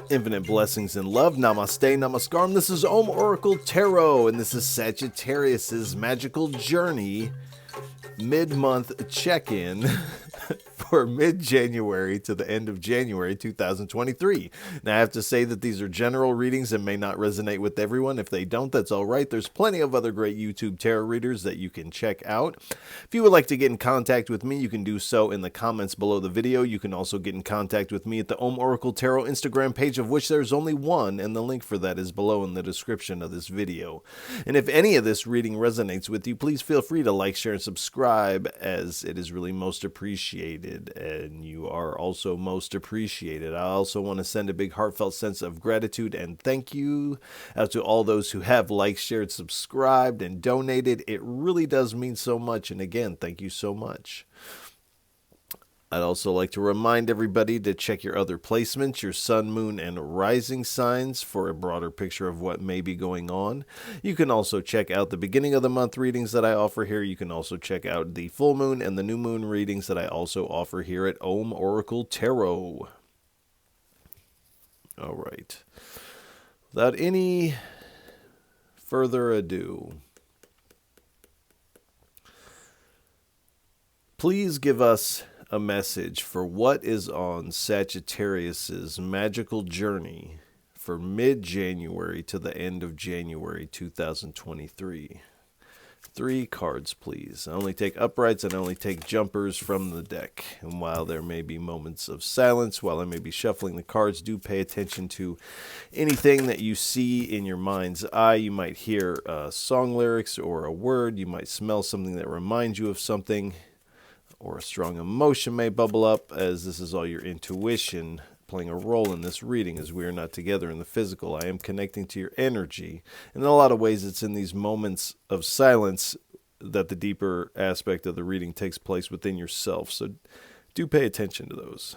Infinite blessings and love. Namaste, namaskaram. This is Om Oracle Tarot, and this is Sagittarius's Magical Journey mid-month check-in for mid-January to the end of January 2023. Now, I have to say that these are general readings and may not resonate with everyone. If they don't, that's all right. There's plenty of other great YouTube tarot readers that you can check out. If you would like to get in contact with me, you can do so in the comments below the video. You can also get in contact with me at the Om Oracle Tarot Instagram page, of which there's only one, and the link for that is below in the description of this video. And if any of this reading resonates with you, please feel free to like, share, and subscribe, as it is really most appreciated, and you are also most appreciated. I also want to send a big heartfelt sense of gratitude and thank you out to all those who have liked, shared, subscribed, and donated. It really does mean so much, and again, thank you so much. I'd also like to remind everybody to check your other placements, your sun, moon, and rising signs for a broader picture of what may be going on. You can also check out the beginning of the month readings that I offer here. You can also check out the full moon and the new moon readings that I also offer here at Om Oracle Tarot. All right. Without any further ado, please give us a message for what is on Sagittarius's magical journey for mid-January to the end of January 2023. 3 cards, please. I only take uprights and I only take jumpers from the deck. And while there may be moments of silence, while I may be shuffling the cards, do pay attention to anything that you see in your mind's eye. You might hear song lyrics or a word. You might smell something that reminds you of something, or a strong emotion may bubble up, as this is all your intuition playing a role in this reading, as we are not together in the physical. I am connecting to your energy. And in a lot of ways, it's in these moments of silence that the deeper aspect of the reading takes place within yourself. So do pay attention to those.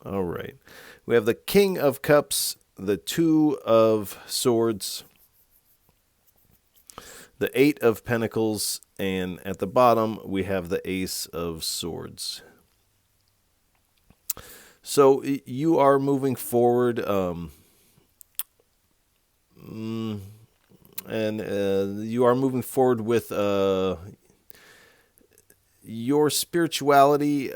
All right. We have the King of Cups, the 2 of Swords, the 8 of Pentacles, and at the bottom, we have the Ace of Swords. So you are moving forward, and you are moving forward with your spirituality.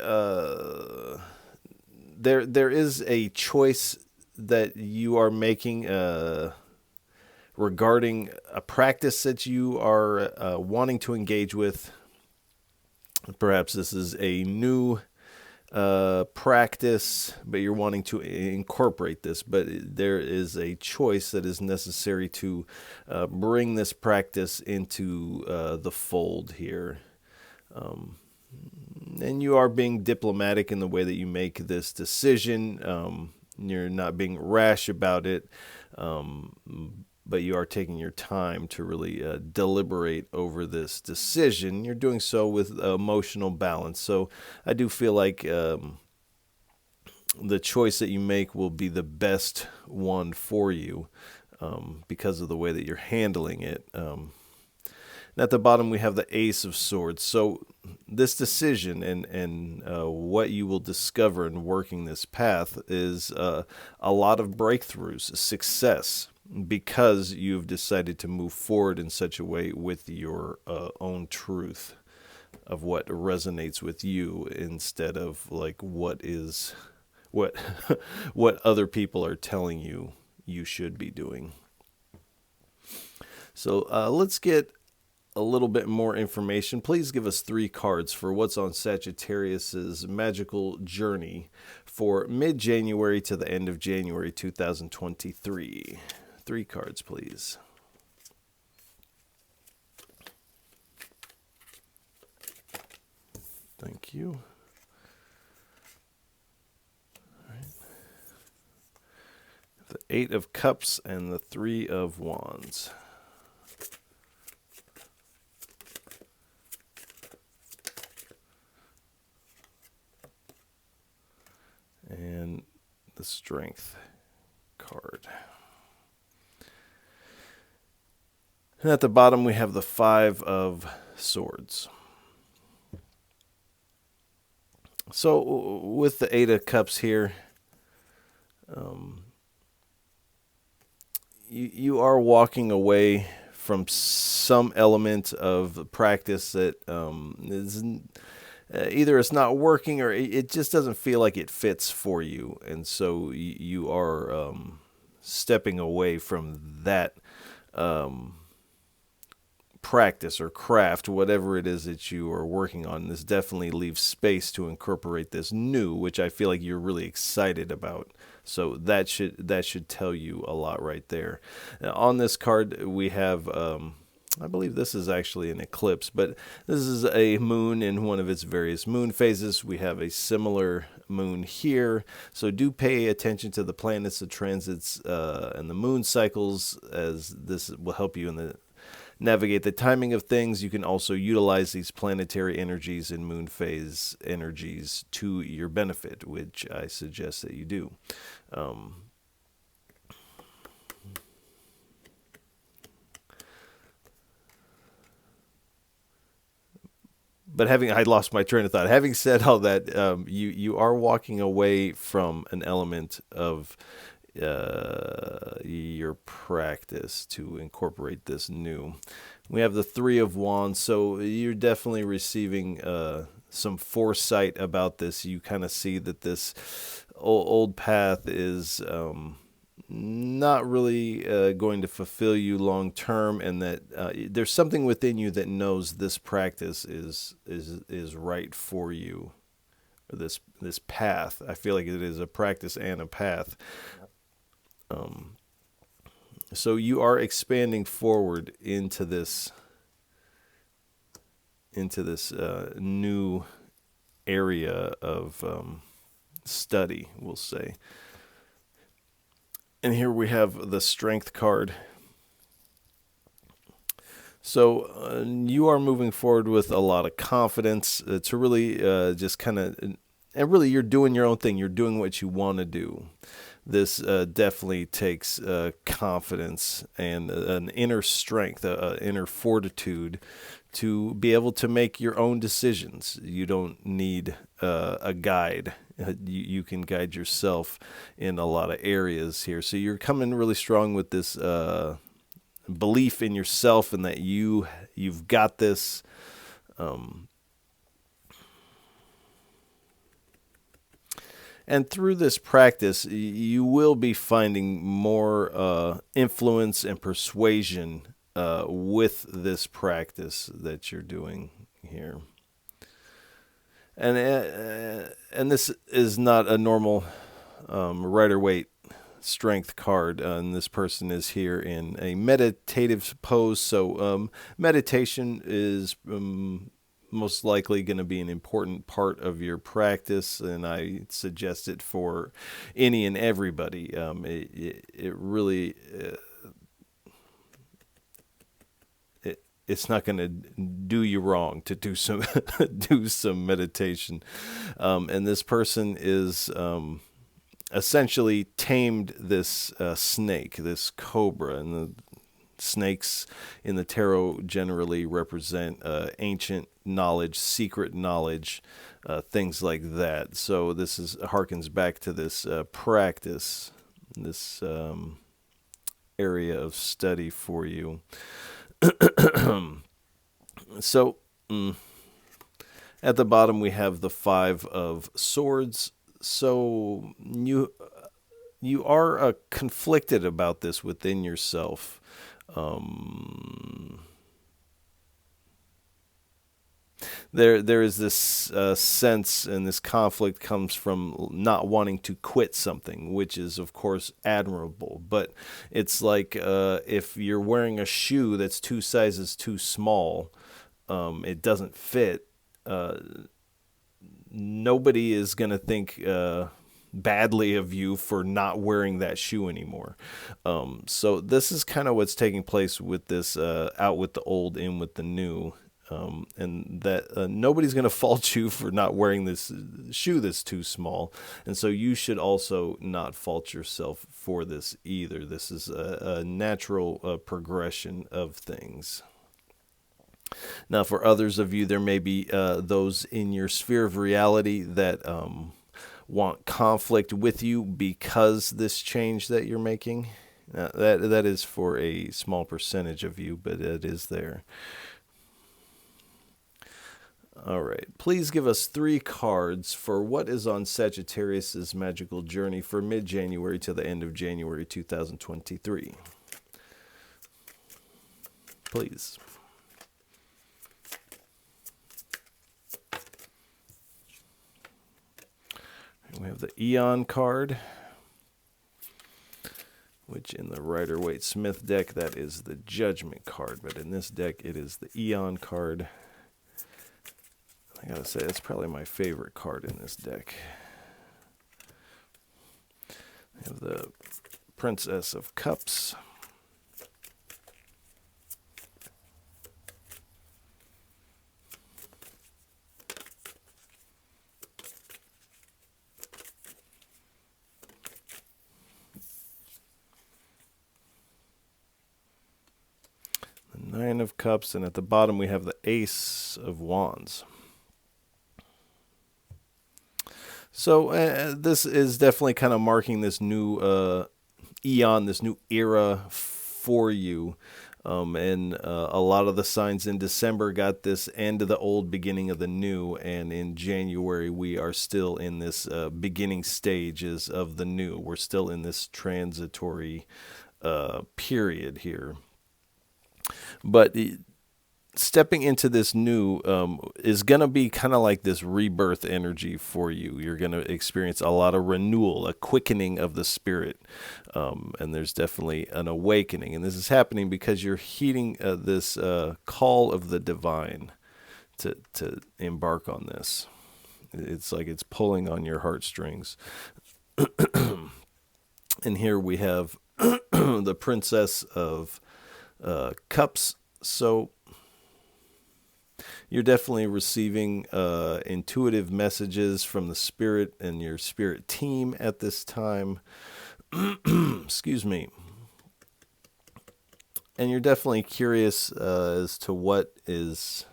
There is a choice that you are making regarding a practice that you are wanting to engage with. Perhaps this is a new practice, but you're wanting to incorporate this. But there is a choice that is necessary to bring this practice into the fold here. And you are being diplomatic in the way that you make this decision. You're not being rash about it. But you are taking your time to really deliberate over this decision. You're doing so with emotional balance. So I do feel like the choice that you make will be the best one for you because of the way that you're handling it. And at the bottom, we have the Ace of Swords. So this decision and what you will discover in working this path is a lot of breakthroughs, success, because you've decided to move forward in such a way with your own truth of what resonates with you, instead of like what other people are telling you you should be doing. So let's get a little bit more information. Please give us 3 cards for what's on Sagittarius's magical journey for mid-January to the end of January 2023. 3 cards, please. Thank you. All right. The 8 of Cups and the 3 of Wands. And the Strength card. And at the bottom, we have the 5 of Swords. So with the 8 of Cups here, you are walking away from some element of practice that is either it's not working or it just doesn't feel like it fits for you, and so you are stepping away from that practice or craft, whatever it is that you are working on. This definitely leaves space to incorporate this new, which I feel like you're really excited about. So that should tell you a lot right there. Now, on this card, we have. I believe this is actually an eclipse, but this is a moon in one of its various moon phases. We have a similar moon here, so do pay attention to the planets, the transits, and the moon cycles, as this will help you in the navigate the timing of things. You can also utilize these planetary energies and moon phase energies to your benefit, which I suggest that you do. But I lost my train of thought. Having said all that, you are walking away from an element of your practice to incorporate this new. We have the Three of Wands, so you're definitely receiving some foresight about this. You kind of see that this old path is not really going to fulfill you long term, and that there's something within you that knows this practice is right for you. Or this path. I feel like it is a practice and a path. So you are expanding forward into this new area of study, we'll say. And here we have the Strength card. So you are moving forward with a lot of confidence to really just kind of, and really you're doing your own thing. You're doing what you want to do. This definitely takes confidence and an inner strength, inner fortitude to be able to make your own decisions. You don't need a guide. You can guide yourself in a lot of areas here. So you're coming really strong with this belief in yourself and that you've got this. And through this practice, you will be finding more influence and persuasion with this practice that you're doing here. And this is not a normal Rider-Waite strength card, and this person is here in a meditative pose. So meditation is most likely going to be an important part of your practice, and I suggest it for any and everybody. It really it's not going to do you wrong to do some do some meditation, and this person is essentially tamed this snake, this cobra, and the snakes in the tarot generally represent ancient knowledge, secret knowledge, things like that. So this harkens back to this practice, this area of study for you. So at the bottom we have the Five of Swords. So you are conflicted about this within yourself. There is this sense, and this conflict comes from not wanting to quit something, which is of course admirable. But it's like if you're wearing a shoe that's 2 sizes too small, it doesn't fit. Nobody is gonna think badly of you for not wearing that shoe anymore. So this is kind of what's taking place with this out with the old, in with the new. And that nobody's going to fault you for not wearing this shoe that's too small. And so you should also not fault yourself for this either. This is a natural progression of things. Now, for others of you, there may be those in your sphere of reality that want conflict with you because this change that you're making. That is for a small percentage of you, but it is there. All right. Please give us 3 cards for what is on Sagittarius's magical journey for mid-January to the end of January 2023. Please. We have the Eon card, which in the Rider-Waite-Smith deck, that is the Judgment card. But in this deck, it is the Eon card. I gotta say, that's probably my favorite card in this deck. We have the Princess of Cups. The Nine of Cups, and at the bottom we have the Ace of Wands. So this is definitely kind of marking this new eon, this new era for you. And a lot of the signs in December got this end of the old, beginning of the new. And in January, we are still in this beginning stages of the new. We're still in this transitory period here. But stepping into this new is going to be kind of like this rebirth energy for you. You're going to experience a lot of renewal, a quickening of the spirit. And there's definitely an awakening. And this is happening because you're heeding this call of the divine to embark on this. It's like it's pulling on your heartstrings. And here we have the Princess of Cups. So you're definitely receiving intuitive messages from the spirit and your spirit team at this time. Excuse me. And you're definitely curious as to what is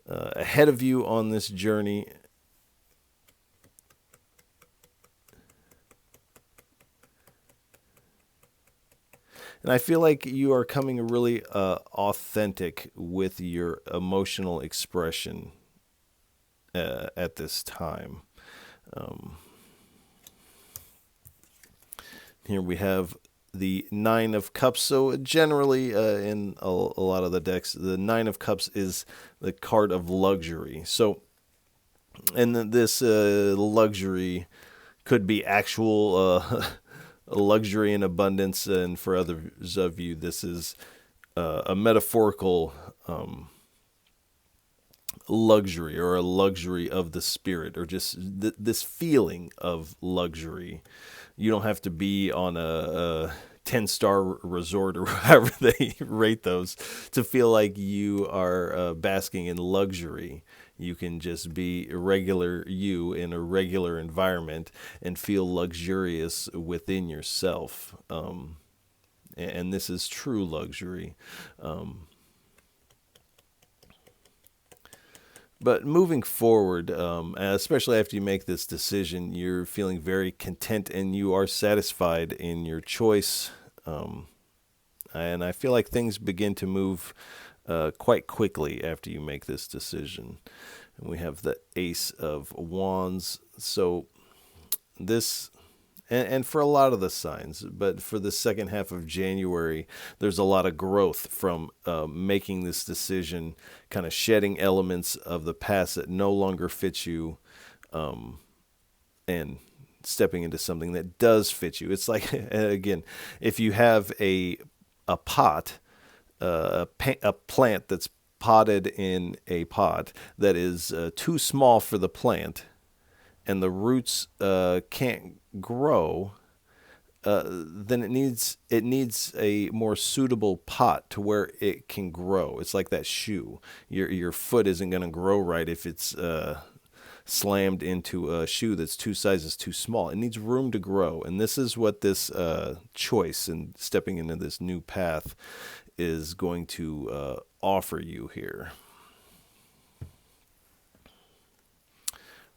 ahead of you on this journey. And I feel like you are coming really authentic with your emotional expression at this time. Here we have the Nine of Cups. So generally in a lot of the decks, the Nine of Cups is the card of luxury. So, and this luxury could be actual luxury and abundance, and for others of you, this is a metaphorical luxury, or a luxury of the spirit, or just this feeling of luxury. You don't have to be on a 10-star resort or however they rate those to feel like you are basking in luxury. You can just be a regular you in a regular environment and feel luxurious within yourself. And this is true luxury. But moving forward, especially after you make this decision, you're feeling very content and you are satisfied in your choice. And I feel like things begin to move quite quickly after you make this decision. And we have the Ace of Wands. So this, and for a lot of the signs, but for the second half of January, there's a lot of growth from making this decision, kind of shedding elements of the past that no longer fit you, and stepping into something that does fit you. It's like, again, if you have a pot, a plant that's potted in a pot that is too small for the plant, and the roots can't grow, then it needs a more suitable pot to where it can grow. It's like that shoe. Your foot isn't going to grow right if it's slammed into a shoe that's 2 sizes too small. It needs room to grow, and this is what this choice and stepping into this new path is going to offer you here.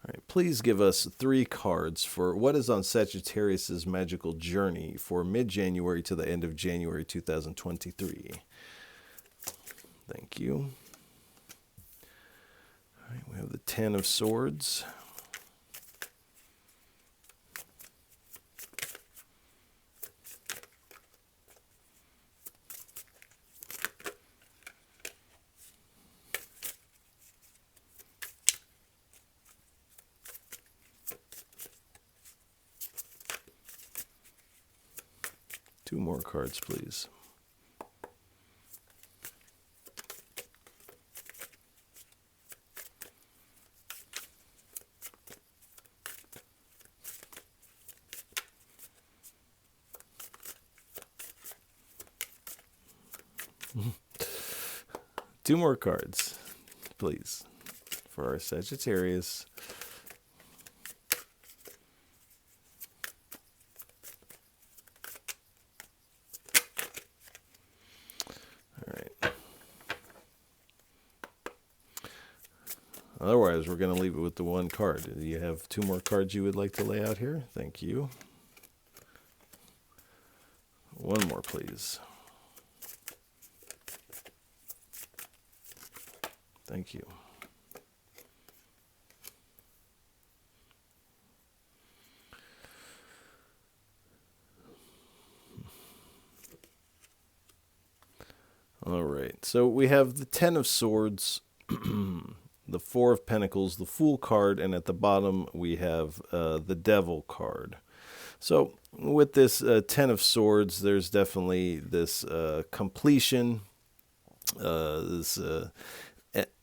All right, please give us 3 cards for what is on Sagittarius's magical journey for mid-January to the end of January 2023. Thank you. All right, we have the 10 of Swords. Two more cards, please. Two more cards, please, for our Sagittarius. Otherwise, we're going to leave it with the 1 card. Do you have 2 more cards you would like to lay out here? Thank you. 1 more, please. Thank you. All right. So we have the 10 of Swords. The 4 of Pentacles, the Fool card, and at the bottom we have the Devil card. So with this 10 of Swords, there's definitely this completion, this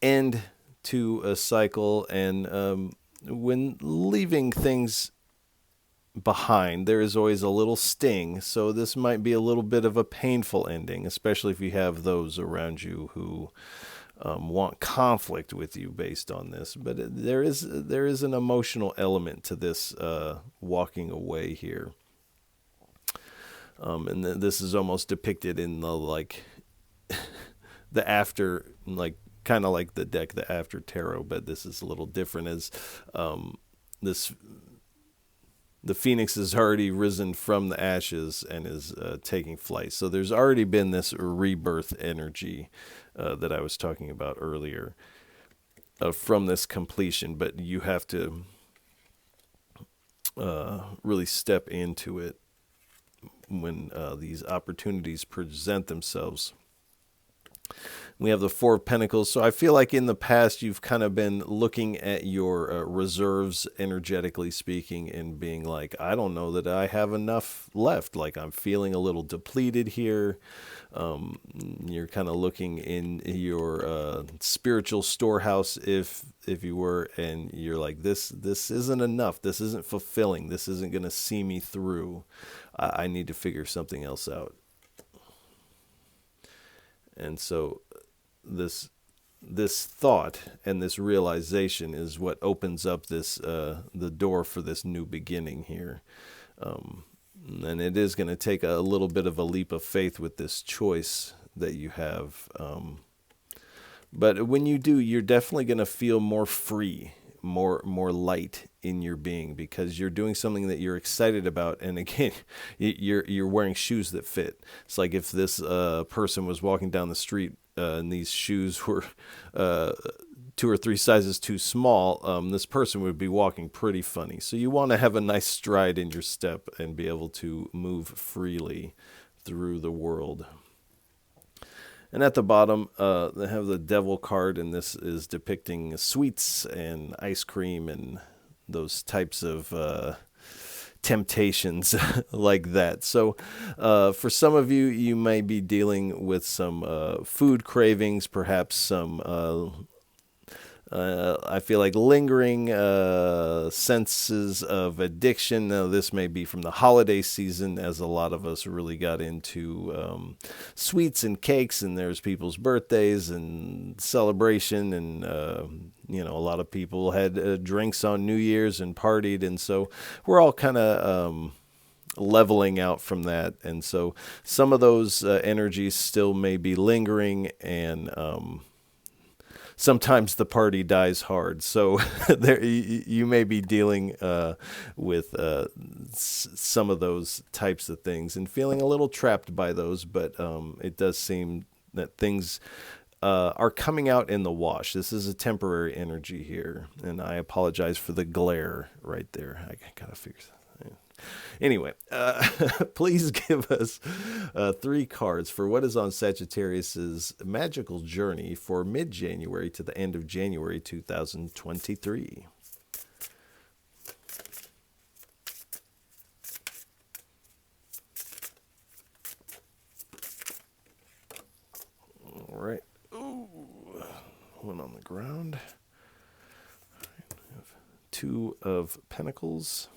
end to a cycle, and when leaving things behind, there is always a little sting. So this might be a little bit of a painful ending, especially if you have those around you who want conflict with you based on this. But there is an emotional element to this walking away here. And this is almost depicted in the the after, kind of like the deck, the after tarot, but this is a little different as the phoenix has already risen from the ashes and is taking flight. So there's already been this rebirth energy that I was talking about earlier from this completion, but you have to really step into it when these opportunities present themselves. We have the 4 of Pentacles. So I feel like in the past you've kind of been looking at your reserves, energetically speaking, and being like, I don't know that I have enough left. Like, I'm feeling a little depleted here. You're kind of looking in your spiritual storehouse, if you were, and you're like, this isn't enough. This isn't fulfilling. This isn't going to see me through. I need to figure something else out. And so this thought and this realization is what opens up this the door for this new beginning here. And it is going to take a little bit of a leap of faith with this choice that you have. But when you do, you're definitely going to feel more free, more light in your being, because you're doing something that you're excited about. And again, you're wearing shoes that fit. It's like if this person was walking down the street and these shoes were 2 or 3 sizes too small, this person would be walking pretty funny. So you want to have a nice stride in your step and be able to move freely through the world. And at the bottom, they have the Devil card, and this is depicting sweets and ice cream and those types of temptations like that. So for some of you, you may be dealing with some food cravings, perhaps some I feel like lingering senses of addiction. Now, this may be from the holiday season, as a lot of us really got into sweets and cakes, and there's people's birthdays and celebration, and a lot of people had drinks on New Year's and partied, and so we're all kind of leveling out from that. And so some of those energies still may be lingering, and sometimes the party dies hard. So there, you may be dealing with some of those types of things and feeling a little trapped by those, but it does seem that things are coming out in the wash. This is a temporary energy here, and I apologize for the glare right there. I gotta fix that. Anyway, please give us 3 cards for what is on Sagittarius's magical journey for mid-January to the end of January 2023. All right. Ooh, one on the ground. All right, we have 2 of Pentacles.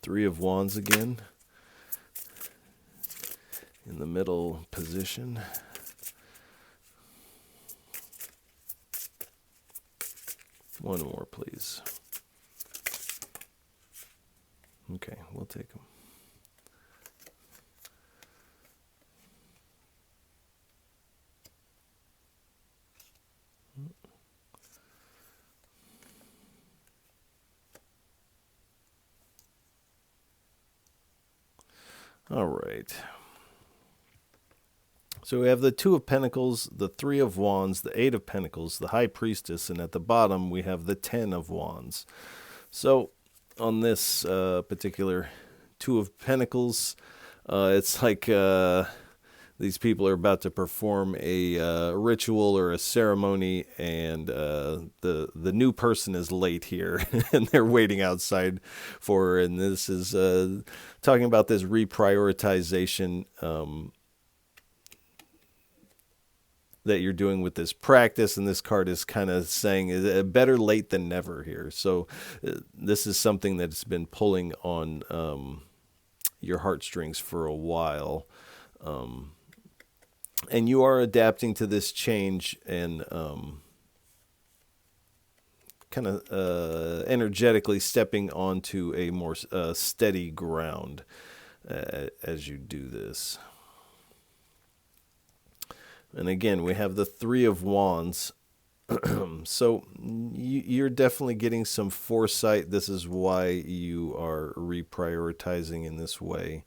3 of Wands again, in the middle position. One more, please. Okay, we'll take them. All right. So we have the 2 of Pentacles, the 3 of Wands, the 8 of Pentacles, the High Priestess, and at the bottom we have the 10 of Wands. So on this particular 2 of Pentacles, it's like these people are about to perform a ritual or a ceremony, and the new person is late here, and they're waiting outside for her. And this is talking about this reprioritization that you're doing with this practice, and this card is kind of saying better late than never here. So this is something that's been pulling on your heartstrings for a while. And you are adapting to this change and kind of energetically stepping onto a more steady ground as you do this. And again, we have the 3 of Wands. So you're definitely getting some foresight. This is why you are reprioritizing in this way.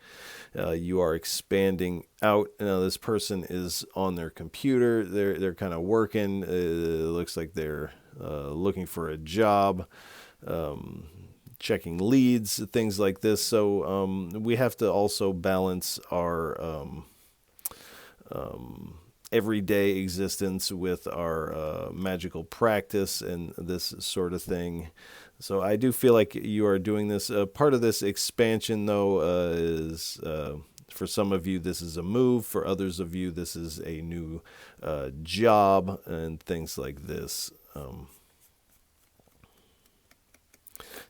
You are expanding out. Now, this person is on their computer. They're kind of working. It looks like they're looking for a job, checking leads, things like this. So we have to also balance our everyday existence with our magical practice and this sort of thing. So I do feel like you are doing this. Part of this expansion, though, is for some of you, this is a move. For others of you, this is a new job and things like this.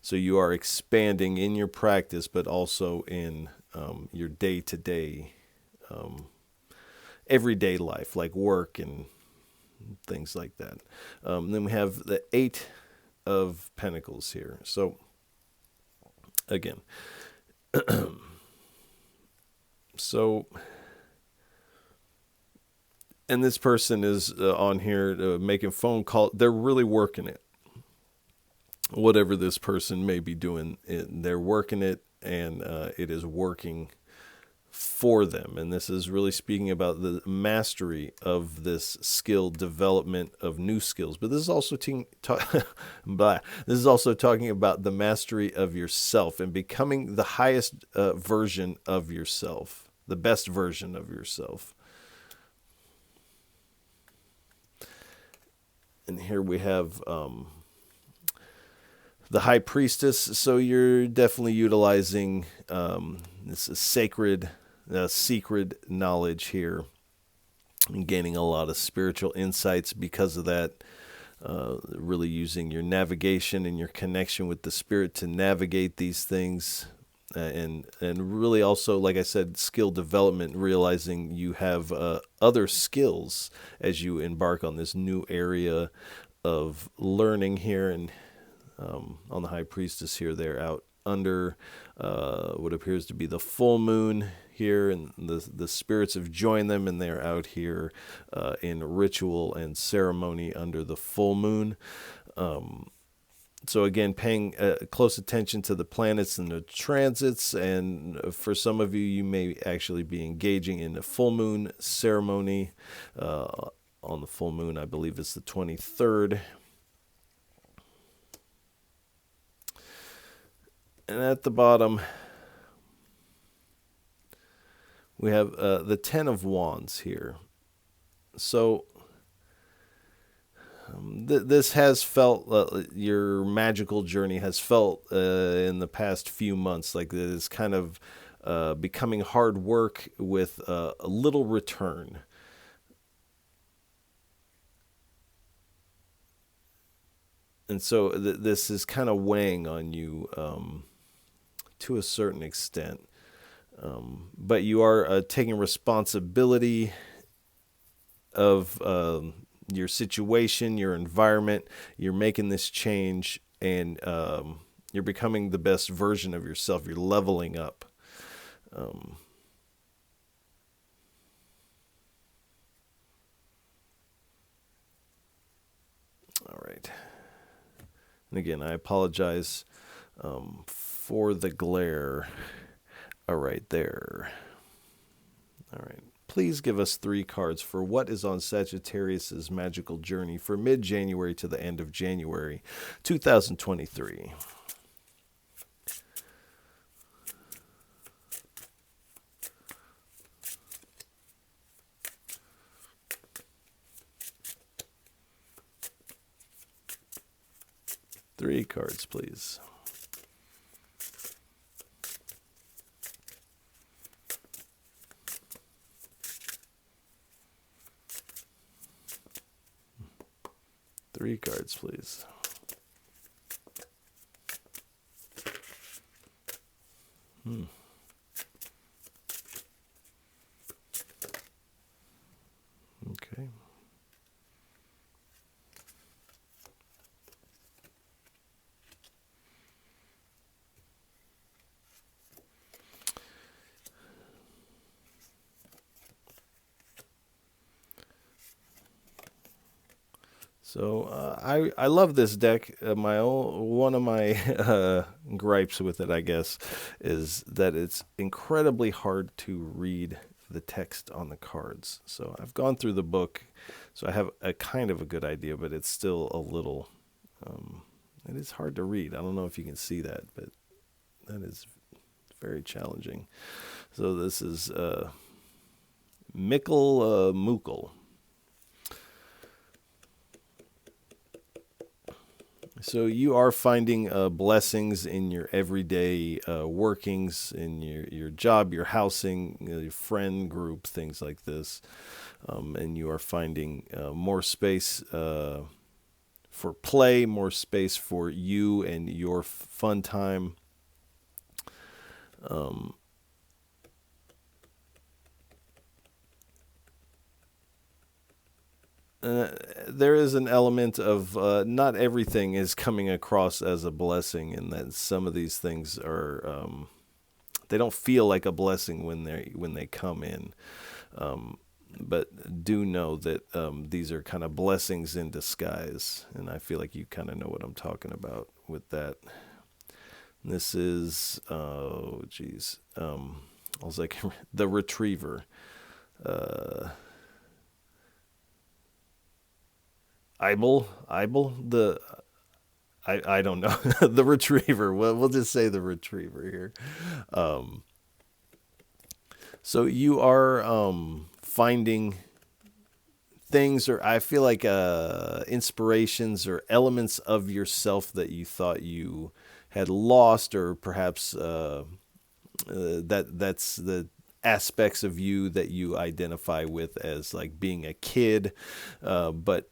So you are expanding in your practice, but also in your day-to-day everyday life, like work and things like that. Then we have the 8 of Pentacles here. So again, and this person is on here making phone calls. They're really working it. Whatever this person may be doing, they're working it, and it is working for them. And this is really speaking about the mastery of this skill, development of new skills. But this is also talking about the mastery of yourself and becoming the highest version of yourself, the best version of yourself. And here we have the High Priestess. So you're definitely utilizing this sacred secret knowledge here and gaining a lot of spiritual insights because of that. Really using your navigation and your connection with the spirit to navigate these things, and really also, like I said, skill development, realizing you have other skills as you embark on this new area of learning here. And on the High Priestess here, they're out under what appears to be the full moon here, and the spirits have joined them, and they're out here in ritual and ceremony under the full moon. So again, paying close attention to the planets and the transits, and for some of you, you may actually be engaging in a full moon ceremony. On the full moon, I believe it's the 23rd. And at the bottom, we have the 10 of Wands here. So this has felt, your magical journey has felt in the past few months like it's kind of becoming hard work with a little return. And so this is kind of weighing on you to a certain extent. But you are taking responsibility of your situation, your environment. You're making this change, and you're becoming the best version of yourself. You're leveling up. All right. And again, I apologize for the glare. All right, there. All right. Please give us 3 cards for what is on Sagittarius's magical journey for mid-January to the end of January 2023. Three cards, please. Three cards, please. Okay. So I love this deck. One of my gripes with it, I guess, is that it's incredibly hard to read the text on the cards. So I've gone through the book, so I have a kind of a good idea, but it's still a little. It is hard to read. I don't know if you can see that, but that is very challenging. So this is Magickal. So you are finding blessings in your everyday workings, in your job, your housing, your friend group, things like this. And you are finding more space for play, more space for you and your fun time. There is an element of not everything is coming across as a blessing, and that some of these things are they don't feel like a blessing when they come in. But do know that these are kind of blessings in disguise, and I feel like you kind of know what I'm talking about with that. This is I was like the Retriever. Ibel, I don't know. The Retriever. We'll just say the Retriever here. So you are finding things, or I feel like inspirations or elements of yourself that you thought you had lost, or perhaps that's the aspects of you that you identify with as like being a kid, but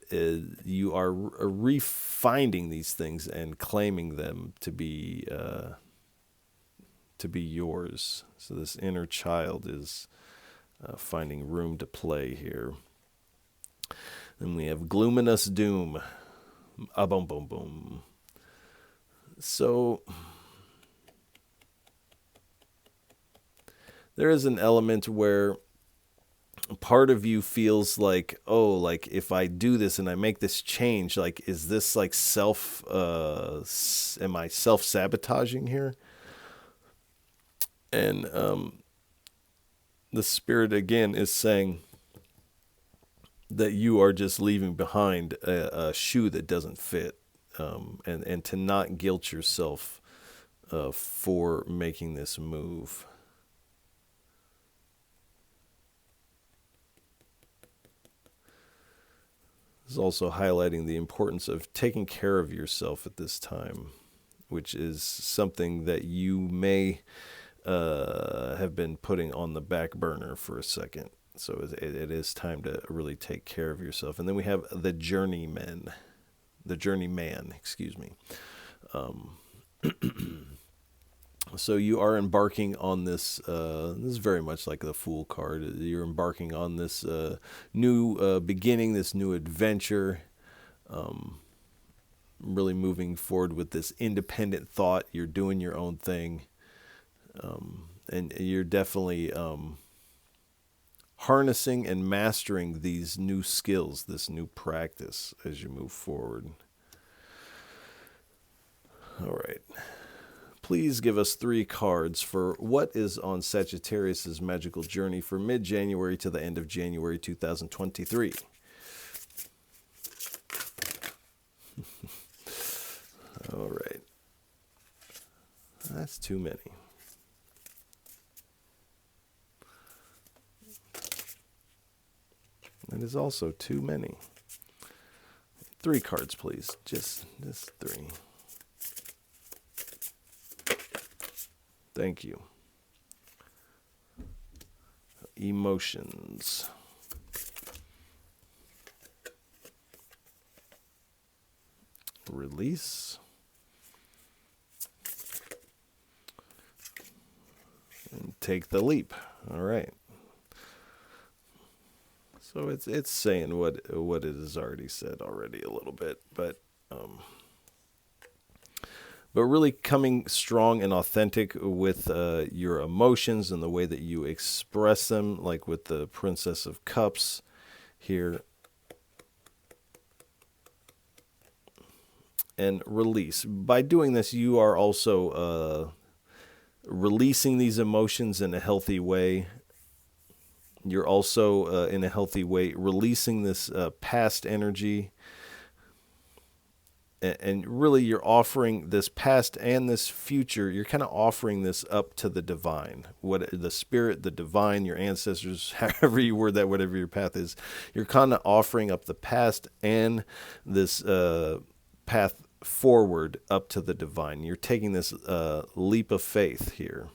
you are refinding these things and claiming them to be yours. So this inner child is finding room to play here. Then we have Glominous Doom. Boom, boom, boom. So there is an element where part of you feels like, oh, like if I do this and I make this change, like, is this like am I self-sabotaging here? And the spirit again is saying that you are just leaving behind a shoe that doesn't fit, and to not guilt yourself for making this move. This is also highlighting the importance of taking care of yourself at this time, which is something that you may have been putting on the back burner for a second. So it is time to really take care of yourself. And then we have the journeyman, excuse me. So you are embarking on this, this is very much like the Fool card. You're embarking on this new beginning, this new adventure, really moving forward with this independent thought. You're doing your own thing, and you're definitely harnessing and mastering these new skills, this new practice as you move forward. All right. Please give us 3 cards for what is on Sagittarius's magical journey for mid-January to the end of January 2023. All right. That's too many. That is also too many. 3 cards, please. Just 3. Thank you. Emotions. Release. And take the leap. All right. So it's saying what it has already said already a little bit, but really coming strong and authentic with your emotions and the way that you express them, like with the Princess of Cups here. And release. By doing this, you are also releasing these emotions in a healthy way. You're also, in a healthy way, releasing this past energy. And really, you're offering this past and this future, you're kind of offering this up to the divine. What the spirit, the divine, your ancestors, however you word that, whatever your path is, you're kind of offering up the past and this path forward up to the divine. You're taking this leap of faith here.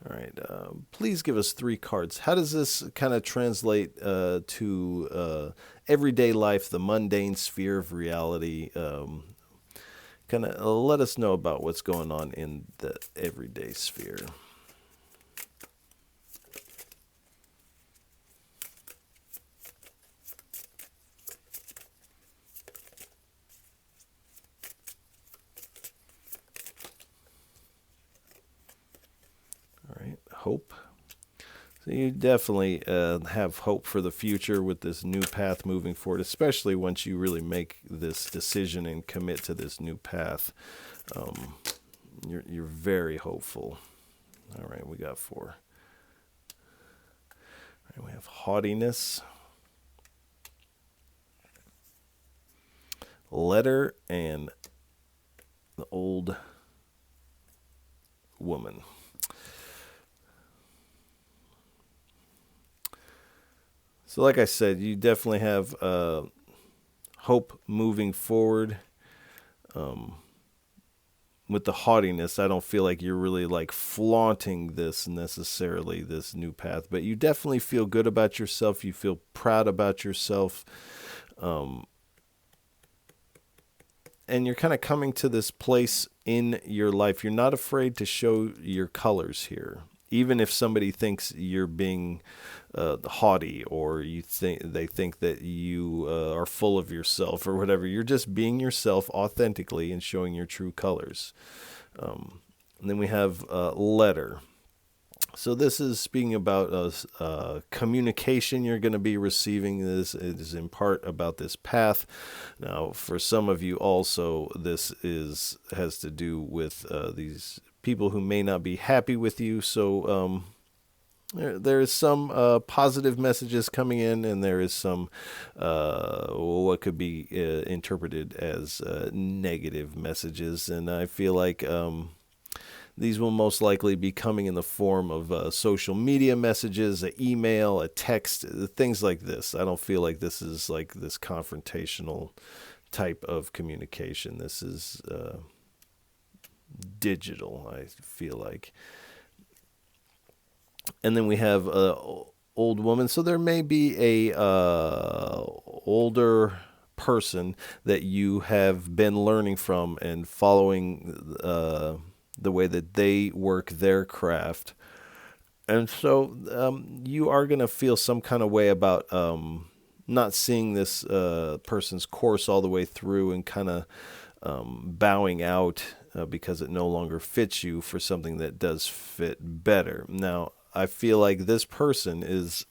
All right, please give us 3 cards. How does this kind of translate to everyday life, the mundane sphere of reality? Kind of let us know about what's going on in the everyday sphere. Hope. So you definitely have hope for the future with this new path moving forward, especially once you really make this decision and commit to this new path. You're very hopeful. All right, we got 4. All right, we have haughtiness, letter, and the old woman. So like I said, you definitely have hope moving forward. With the haughtiness, I don't feel like you're really like flaunting this necessarily, this new path, but you definitely feel good about yourself. You feel proud about yourself. And you're kind of coming to this place in your life. You're not afraid to show your colors here. even if somebody thinks you're being haughty, or they think that you are full of yourself or whatever, you're just being yourself authentically and showing your true colors. And then we have letter. So this is speaking about communication you're going to be receiving. This is in part about this path. Now, for some of you also, this has to do with these people who may not be happy with you. So there is some positive messages coming in, and there is some what could be interpreted as negative messages. And I feel like these will most likely be coming in the form of social media messages, an email, a text, things like this. I don't feel like this is like this confrontational type of communication. This is digital, I feel like. And then we have old woman. So there may be a older person that you have been learning from and following the way that they work their craft. And so you are going to feel some kind of way about not seeing this person's course all the way through, and kind of bowing out because it no longer fits you for something that does fit better. Now, I feel like this person is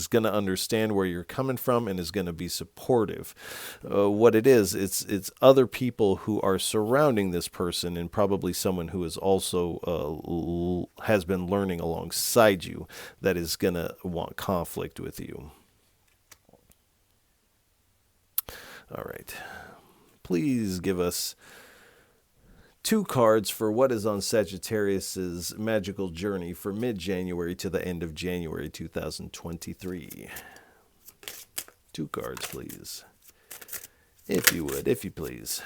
going to understand where you're coming from and is going to be supportive. What it is, it's other people who are surrounding this person, and probably someone who is also has been learning alongside you, that is going to want conflict with you. All right. Please give us 2 cards for what is on Sagittarius's magical journey for mid-January to the end of January 2023. 2 cards, please. If you would, if you please.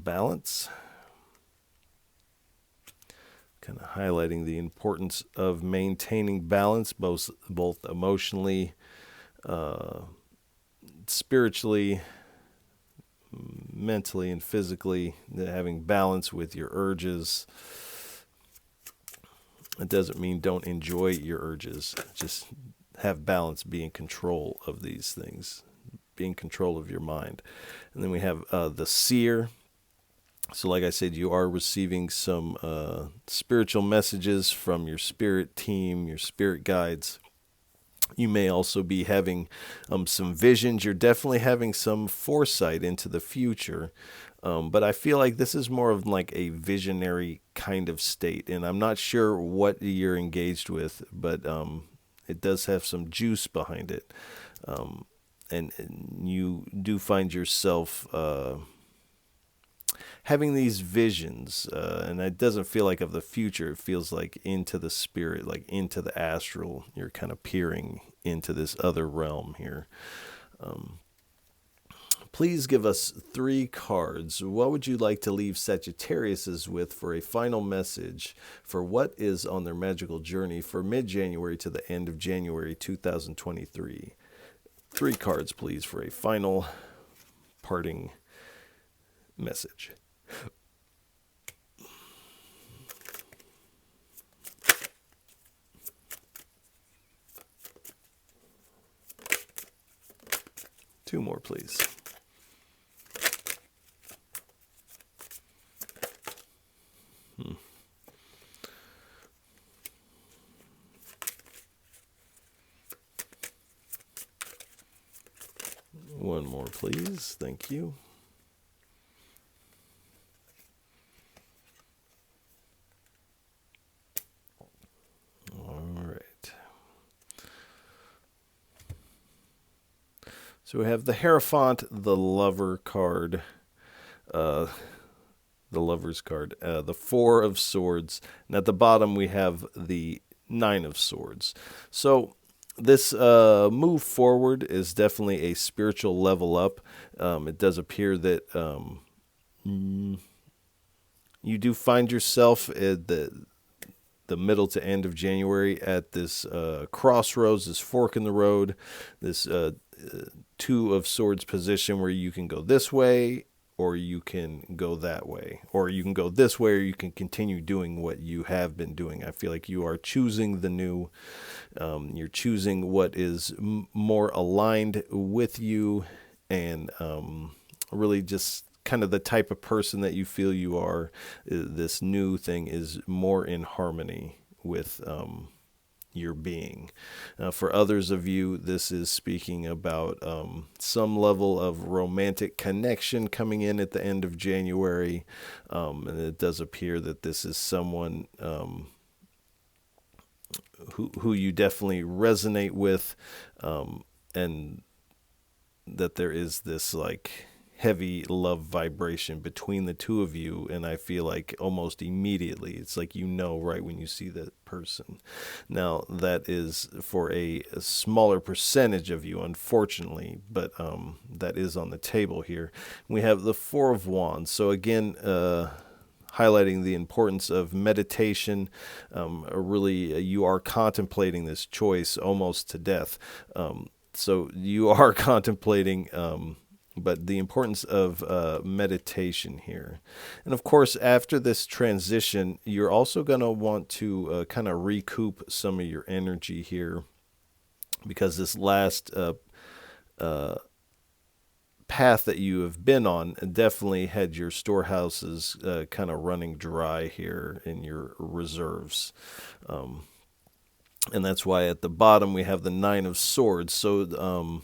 Balance, kind of highlighting the importance of maintaining balance, both emotionally, spiritually, mentally, and physically. Having balance with your urges. It doesn't mean don't enjoy your urges, just have balance, be in control of these things, be in control of your mind. And then we have the seer. So like I said, you are receiving some spiritual messages from your spirit team, your spirit guides. You may also be having some visions. You're definitely having some foresight into the future. But I feel like this is more of like a visionary kind of state. And I'm not sure what you're engaged with, but it does have some juice behind it. And you do find yourself having these visions, and it doesn't feel like of the future. It feels like into the spirit, like into the astral. You're kind of peering into this other realm here. Please give us 3 cards. What would you like to leave Sagittariuses with for a final message for what is on their magical journey for mid-January to the end of January 2023? 3 cards, please, for a final parting message. Two more, please. One more, please. Thank you. So we have the Hierophant, the Lover card, the Lover's card, the 4 of Swords, and at the bottom we have the 9 of Swords. So this move forward is definitely a spiritual level up. It does appear that you do find yourself at the middle to end of January at this crossroads, this fork in the road, this Two of Swords position where you can go this way or you can go that way, or you can go this way or you can continue doing what you have been doing. I feel like you are choosing the new. You're choosing what is more aligned with you, and really just kind of the type of person that you feel you are. This new thing is more in harmony with your being. For others of you, this is speaking about some level of romantic connection coming in at the end of January, and it does appear that this is someone who you definitely resonate with, and that there is this like heavy love vibration between the two of you. And I feel like almost immediately it's like, right when you see that person. Now that is for a smaller percentage of you, unfortunately, but that is on the table here. We have the Four of Wands. So again, highlighting the importance of meditation. Really, you are contemplating this choice almost to death. So you are contemplating, but the importance of meditation here. And of course, after this transition, you're also going to want to kind of recoup some of your energy here, because this last path that you have been on definitely had your storehouses kind of running dry here in your reserves. And that's why at the bottom we have the Nine of Swords. So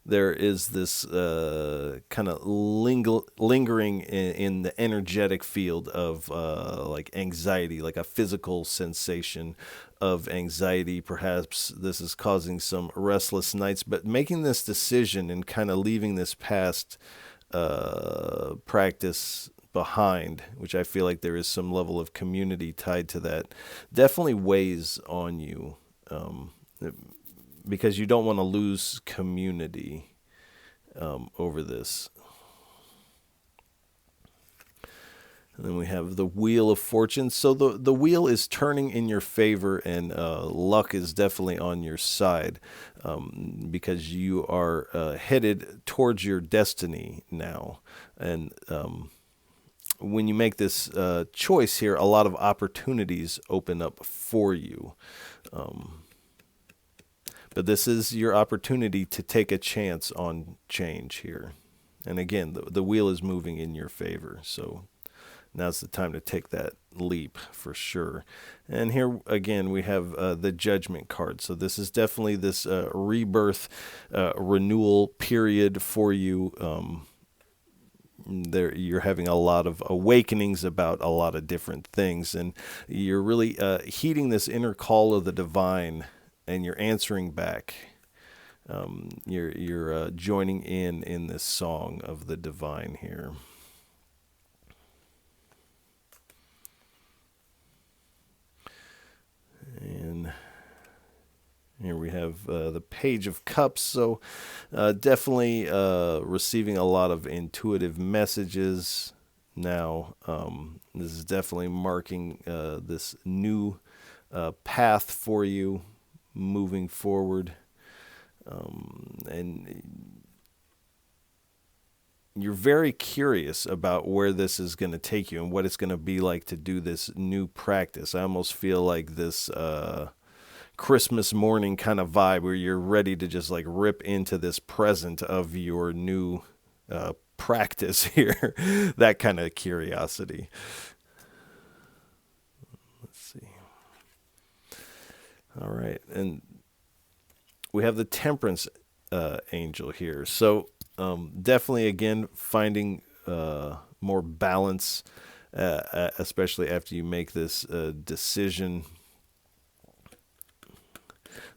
there is this kind of lingering in the energetic field of like anxiety, like a physical sensation of anxiety. Perhaps this is causing some restless nights, but making this decision and kind of leaving this past practice behind, which I feel like there is some level of community tied to that, definitely weighs on you, because you don't want to lose community over this. And then we have the Wheel of Fortune. So the wheel is turning in your favor, and luck is definitely on your side, because you are headed towards your destiny now. And when you make this choice here, a lot of opportunities open up for you. But this is your opportunity to take a chance on change here. And again, the wheel is moving in your favor. So now's the time to take that leap for sure. And here again, we have the Judgment card. So this is definitely this rebirth, renewal period for you. You're having a lot of awakenings about a lot of different things. And you're really heeding this inner call of the divine, and you're answering back. You're joining in this song of the divine here. And here we have the Page of Cups. So definitely receiving a lot of intuitive messages now. This is definitely marking this new path for you moving forward. And you're very curious about where this is going to take you and what it's going to be like to do this new practice. I almost feel like this Christmas morning kind of vibe where you're ready to just like rip into this present of your new practice here. That kind of curiosity. Let's see. All right. And we have the Temperance angel here. So definitely, again, finding more balance, especially after you make this decision.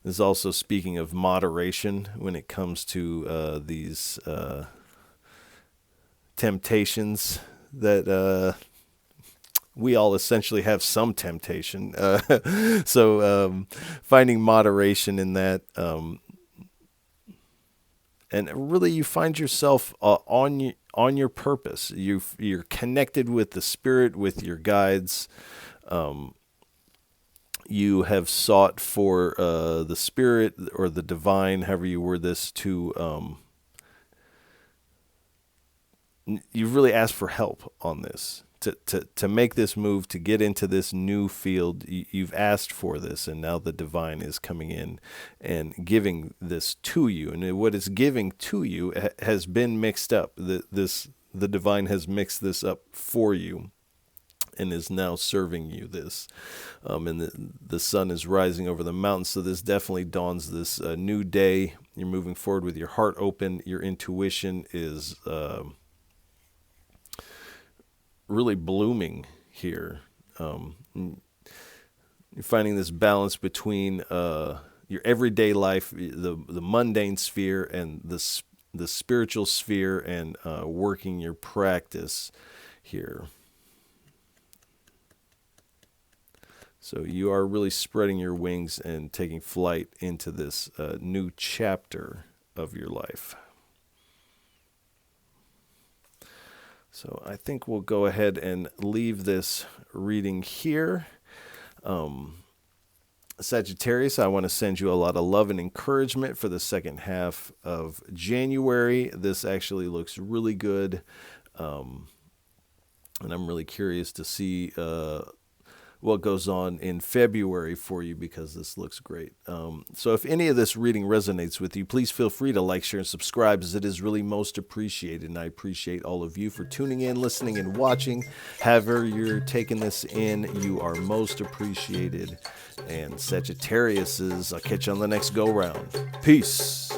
This is also speaking of moderation when it comes to these temptations that we all essentially have some temptation. So finding moderation in that. And really, you find yourself on your purpose. You're connected with the spirit, with your guides. You have sought for the spirit or the divine, however you word this, to you've really asked for help on this. To make this move, to get into this new field, you've asked for this, and now the divine is coming in and giving this to you. And what it's giving to you has been mixed up. The divine has mixed this up for you and is now serving you this. And the sun is rising over the mountains, so this definitely dawns this new day. You're moving forward with your heart open. Your intuition is really blooming here. You're finding this balance between your everyday life, the mundane sphere, and the spiritual sphere, and working your practice here. So you are really spreading your wings and taking flight into this new chapter of your life. So I think we'll go ahead and leave this reading here. Sagittarius, I want to send you a lot of love and encouragement for the second half of January. This actually looks really good. And I'm really curious to see what goes on in February for you, because this looks great. So if any of this reading resonates with you, please feel free to like, share, and subscribe, as it is really most appreciated. And I appreciate all of you for tuning in, listening, and watching. However you're taking this in, you are most appreciated. And Sagittariuses, I'll catch you on the next go-round. Peace.